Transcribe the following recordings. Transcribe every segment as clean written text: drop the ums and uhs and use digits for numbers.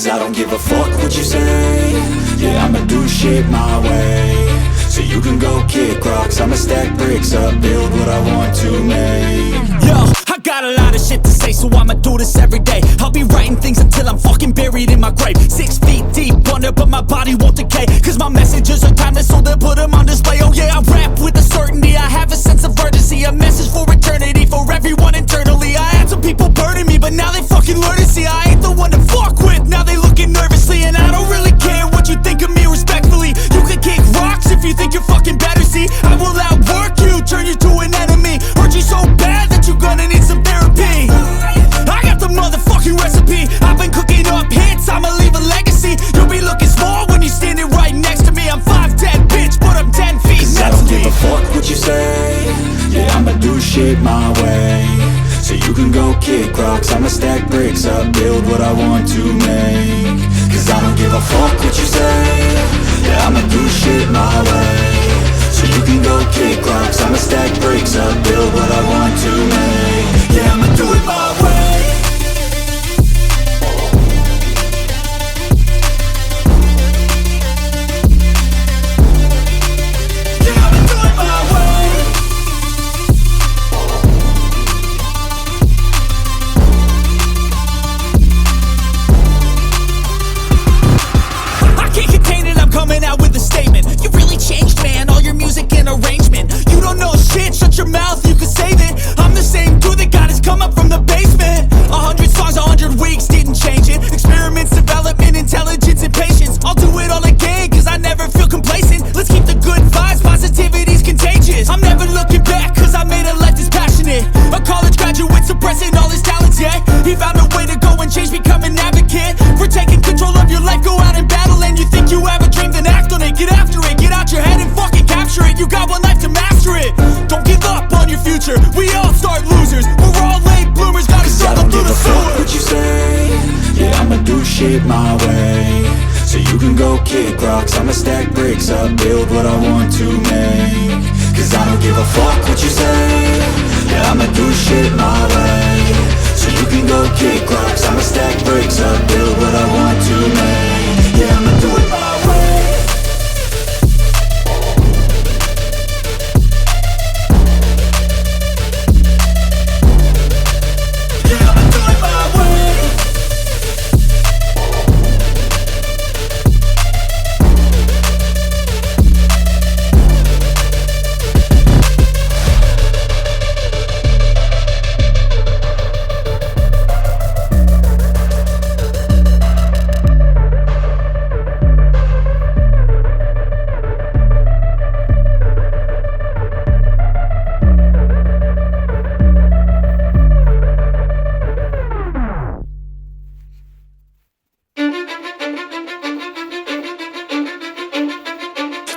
Cause I don't give a fuck what you say. Yeah, I'ma do shit my way. So you can go kick rocks, I'ma stack bricks up, build what I want to make. Yo, I got a lot of shit to say, so I'ma do this every day. I'll be writing things until I'm fucking buried in my grave. 6 feet deep under, but my body won't decay. Cause my messages are timeless, so they'll put them on display. Oh yeah, I rap with a certainty, I have a sense of urgency. A message for eternity, for everyone internally. I had some people burning me, but now they fucking learn to see I ain't the one to fuck with, now they looking nervously. And I don't really care what you think of me, respectfully. You can kick rocks if you think you're fucking better, see. I will outwork you, turn you to an enemy. Hurt you so bad that you're gonna need some therapy. I got the motherfucking recipe, I've been cooking up hits, I'ma leave a legacy. You'll be looking small when you're standing right next to me. I'm 5'10", bitch, but I'm 10 feet. Cause I don't give a fuck what you say. Yeah, I'ma do shit my way. So you can go kick rocks, I'ma stack bricks up, build what I want to make. Cause I don't give a fuck what you say. Yeah, I'ma do shit my way. So you can go kick rocks, I'ma stack bricks up, build what I want to make. Yeah, I'ma do it my way. Coming out with a statement. You really changed, man, all your music and arrangement. You don't know shit, shut your mouth, you can save it. I'm the same dude that got his come up from the basement. 100 songs, 100 weeks, didn't change it. Experiments, development, intelligence, and patience. I'll do it all again, cause I never feel complacent. Let's keep the good vibes, positivity's contagious. I'm never looking back, cause I made a life that's passionate. A college graduate suppressing all his talents, yeah. He found a way to go and change, become an advocate for taking control of your life, go out and battle. And you think you have a dream, then act on it, get after it, get out your head and fucking capture it. You got one life to master it. Don't give up on your future, we all start losers. We're all late bloomers, gotta struggle through the sewer. What you say? Yeah, I'ma do shit my way. So you can go kick rocks, I'ma stack bricks up, build what I want to make. Cause I don't give a fuck what you say. Yeah, I'ma do shit my way. So you can go kick rocks, I'ma stack bricks up, build what I want to make. Yeah, I'ma do it my way.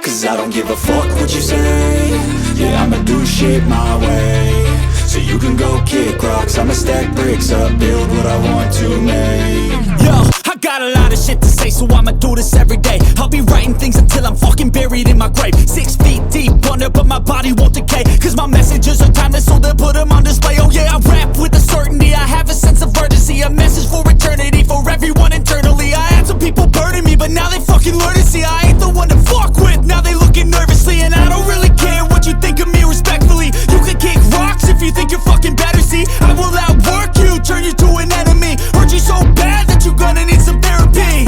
Cause I don't give a fuck what you say. Yeah, I'ma do shit my way. So you can go kick rocks, I'ma stack bricks up, build what I want to make. Yo, I got a lot of shit to say, so I'ma do this every day. I'll be writing things until I'm fucking buried in my grave. 6 feet deep under, but my body won't decay. Cause my messages are timeless, so they'll put them on display. Oh yeah, I rap with a certainty, I have a sense of urgency. A message for eternity, for everyone internally. I had some people burning me, but now they fucking learn to see I ain't the one to fuck with, now they looking nervously. And I don't really care what you think of me, respectfully. You can kick rocks if you think you're fucking better, see. I will outwork you, turn you to an enemy. Hurt you so bad that you're gonna need some therapy.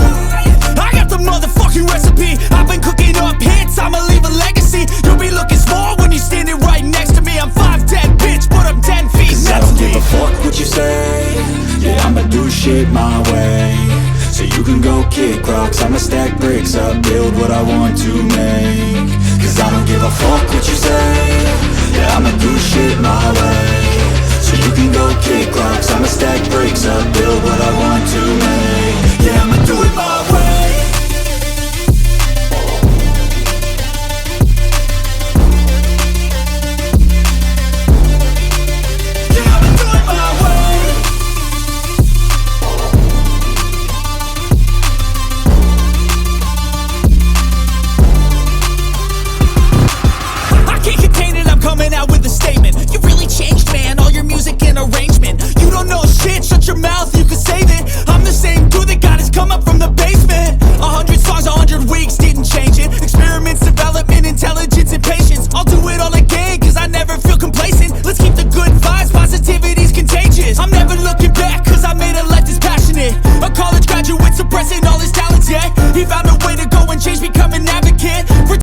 I got the motherfucking recipe, I've been cooking up hits, I'ma leave a legacy. You'll be looking small when you're standing right next to me. I'm 5'10", bitch, but I'm 10 feet. Cause I don't give a fuck what you say. Yeah, I'ma do shit my way. So you can go kick rocks, I'ma stack bricks up, build what I want to make. Cause I don't give a fuck what you say. Yeah, I'ma do shit my way. So you can go kick rocks, I'ma stack bricks up, build what I want